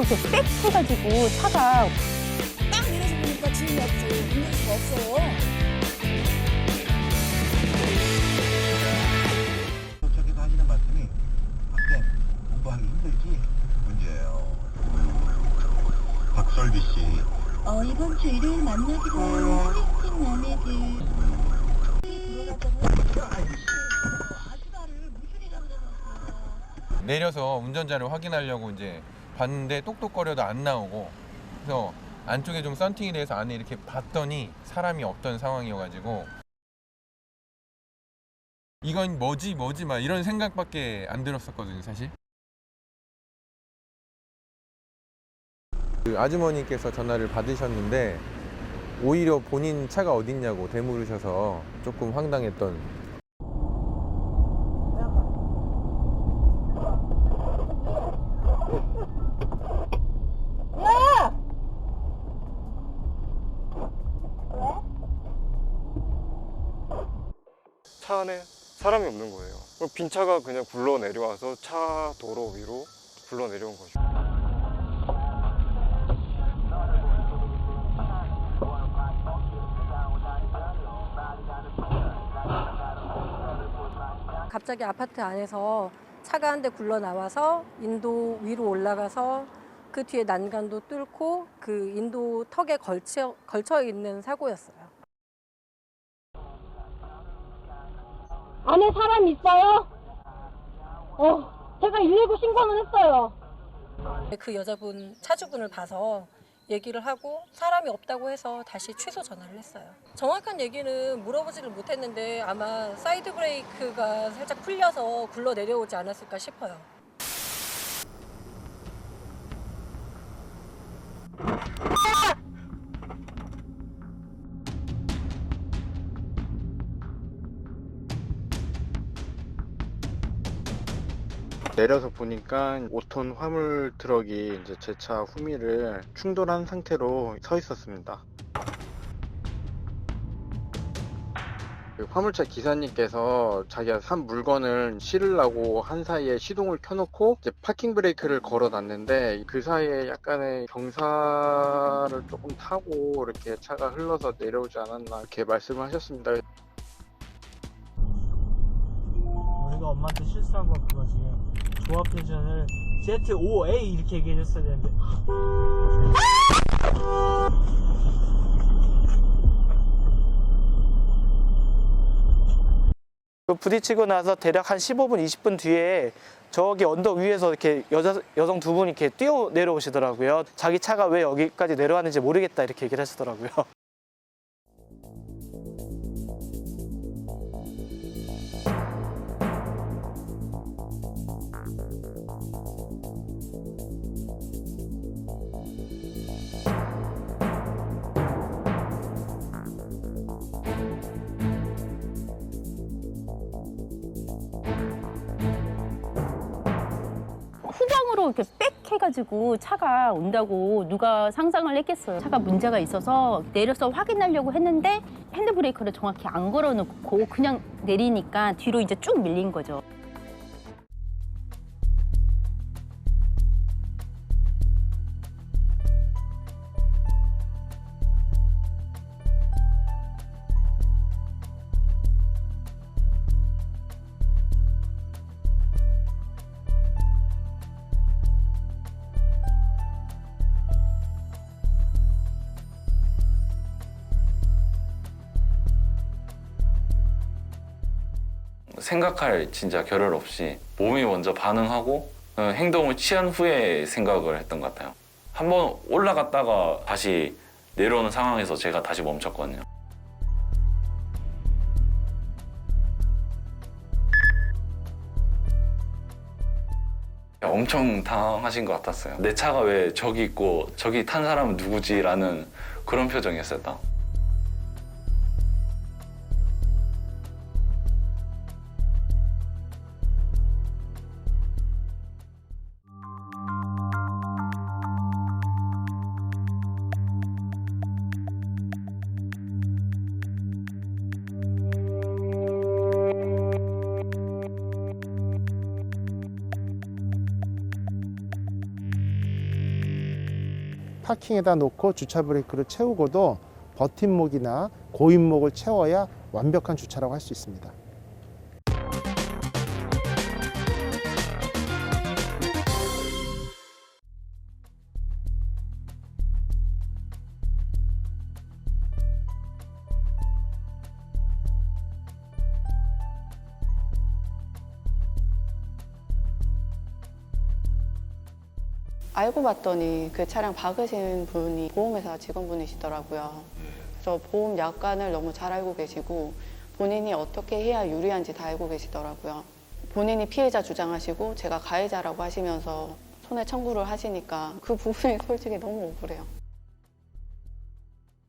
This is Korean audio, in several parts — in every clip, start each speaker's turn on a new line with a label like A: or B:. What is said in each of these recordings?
A: 이렇게 빽 해가지고 차가
B: 딱 내려서 보니까 지금이 없어요. 운전수가 없어요.
C: 도착해서 하시는 말씀이 학생 공부하기 힘들지 문제예요. 박설비 씨.
D: 이번 주 일요일 만나기로 한 소개팅 남매들
E: 내려서 운전자를 확인하려고 이제 봤는데 똑똑거려도 안 나오고, 그래서 안쪽에 좀 썬팅이 돼서 안에 이렇게 봤더니 사람이 없던 상황이어가지고 이건 뭐지 막 이런 생각밖에 안 들었었거든요, 사실. 그 아주머니께서 전화를 받으셨는데 오히려 본인 차가 어딨냐고 되물으셔서 조금 황당했던.
F: 차 안에 사람이 없는 거예요. 빈 차가 그냥 굴러 내려와서 차 도로 위로 굴러 내려온 거죠.
G: 갑자기 아파트 안에서 차가 한 대 굴러 나와서 인도 위로 올라가서 그 뒤에 난간도 뚫고 그 인도 턱에 걸쳐 있는 사고였어요.
A: 안에 사람 있어요? 제가 119 신고는 했어요.
G: 그 여자분 차주분을 봐서 얘기를 하고 사람이 없다고 해서 다시 취소 전화를 했어요. 정확한 얘기는 물어보지를 못했는데 아마 사이드 브레이크가 살짝 풀려서 굴러 내려오지 않았을까 싶어요.
H: 내려서 보니까 5톤 화물 트럭이 이제 제 차 후미를 충돌한 상태로 서 있었습니다. 그 화물차 기사님께서 자기가 산 물건을 실으려고 한 사이에 시동을 켜놓고 이제 파킹 브레이크를 걸어 놨는데 그 사이에 약간의 경사를 조금 타고 이렇게 차가 흘러서 내려오지 않았나 이렇게 말씀을 하셨습니다.
I: 우리가 엄마한테 실수한 건 그거지. 조합회전을 Z5A 이렇게 얘기해줬어야 되는데. 부딪히고 나서 대략 한 15분, 20분 뒤에 저기 언덕 위에서 이렇게 여성 두 분이 이렇게 뛰어 내려오시더라고요. 자기 차가 왜 여기까지 내려왔는지 모르겠다 이렇게 얘기를 하시더라고요.
A: 후방으로 이렇게 빽 해가지고 차가 온다고 누가 상상을 했겠어요. 차가 문제가 있어서 내려서 확인하려고 했는데 핸드브레이크를 정확히 안 걸어놓고 그냥 내리니까 뒤로 이제 쭉 밀린 거죠.
J: 생각할 진짜 겨를 없이 몸이 먼저 반응하고 행동을 취한 후에 생각을 했던 것 같아요. 한번 올라갔다가 다시 내려오는 상황에서 제가 다시 멈췄거든요. 엄청 당황하신 것 같았어요. 내 차가 왜 저기 있고 저기 탄 사람은 누구지? 라는 그런 표정이었어요. 딱.
K: 파킹에다 놓고 주차 브레이크를 채우고도 버팀목이나 고임목을 채워야 완벽한 주차라고 할 수 있습니다.
L: 알고 봤더니 그 차량 박으신 분이 보험회사 직원분이시더라고요. 그래서 보험 약관을 너무 잘 알고 계시고 본인이 어떻게 해야 유리한지 다 알고 계시더라고요. 본인이 피해자 주장하시고 제가 가해자라고 하시면서 손해 청구를 하시니까 그 부분이 솔직히 너무 억울해요.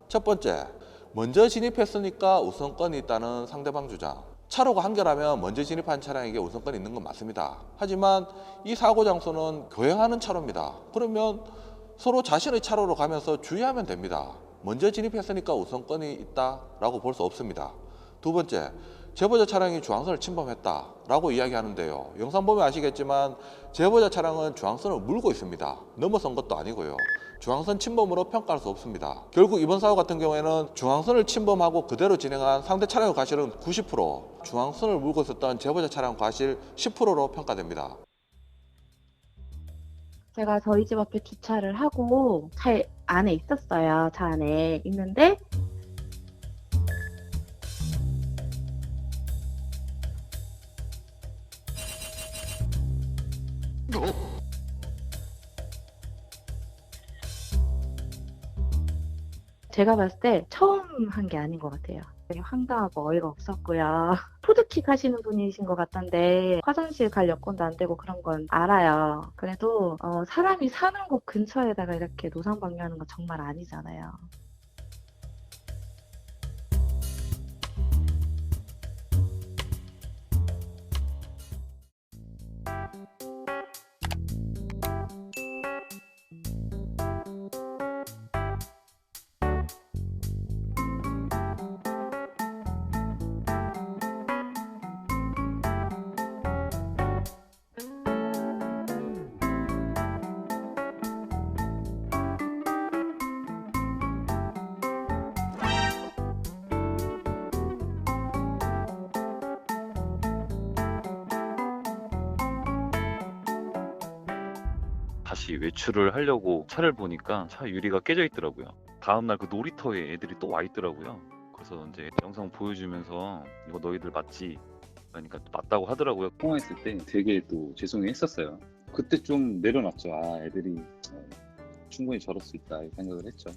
M: 첫 번째, 먼저 진입했으니까 우선권이 있다는 상대방 주장. 차로가 한 개라면 먼저 진입한 차량에게 우선권이 있는 건 맞습니다. 하지만 이 사고 장소는 교행하는 차로입니다. 그러면 서로 자신의 차로로 가면서 주의하면 됩니다. 먼저 진입했으니까 우선권이 있다라고 볼 수 없습니다. 두 번째, 제보자 차량이 주황선을 침범했다라고 이야기하는데요. 영상 보면 아시겠지만 제보자 차량은 주황선을 물고 있습니다. 넘어선 것도 아니고요. 중앙선 침범으로 평가할 수 없습니다. 결국 이번 사고 같은 경우에는 중앙선을 침범하고 그대로 진행한 상대 차량의 과실은 90%, 중앙선을 물고 있었던 제보자 차량 과실 10%로 평가됩니다.
D: 제가 저희 집 앞에 주차를 하고 차 안에 있었어요. 차 안에 있는데 제가 봤을 때 처음 한 게 아닌 것 같아요. 되게 황당하고 어이가 없었고요. 푸드킥 하시는 분이신 것 같던데 화장실 갈 여건도 안 되고 그런 건 알아요. 그래도 사람이 사는 곳 근처에다가 이렇게 노상 방뇨하는 건 정말 아니잖아요.
N: 다시 외출을 하려고 차를 보니까 차 유리가 깨져 있더라고요. 다음날 그 놀이터에 애들이 또 와 있더라고요. 그래서 이제 영상 보여주면서 이거 너희들 맞지? 그러니까 맞다고 하더라고요. 통화했을 때 되게 또 죄송해했었어요. 그때 좀 내려놨죠. 아, 애들이 충분히 저럴 수 있다 이 생각을 했죠.